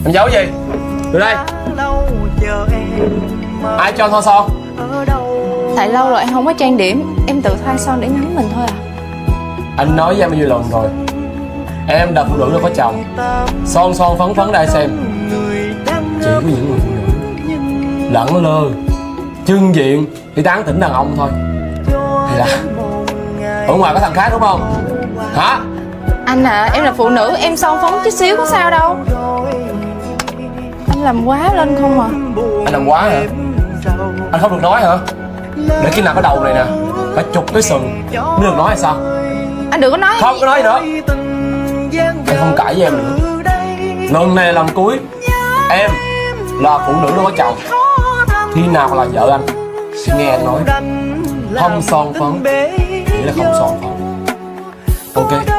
Em giấu gì? Từ đây. Ai cho thoa son? Tại lâu rồi em không có trang điểm, em tự thoa son để ngắm mình thôi à. Anh nói với em bao nhiêu lần rồi, em là phụ nữ đâu có chồng. Son son phấn phấn đây xem. Chỉ có những người phụ nữ lẳng lơ trưng diện thì tán tỉnh đàn ông thôi. Hay là ở ngoài có thằng khác đúng không? Hả? Anh à, em là phụ nữ, em son phấn chút xíu có sao đâu. Anh làm quá lên không à. Anh làm quá hả? Anh không được nói hả? Để khi nào cái đầu này nè phải chụp cái sừng mới được nói hay sao? Anh đừng có nói. Không có nói nữa. Em không cãi với em nữa. Lần này là lần cuối. Em là phụ nữ đâu có chồng. Khi nào là vợ anh thì nghe anh nói không son phấn nghĩa là không son phấn. Ok.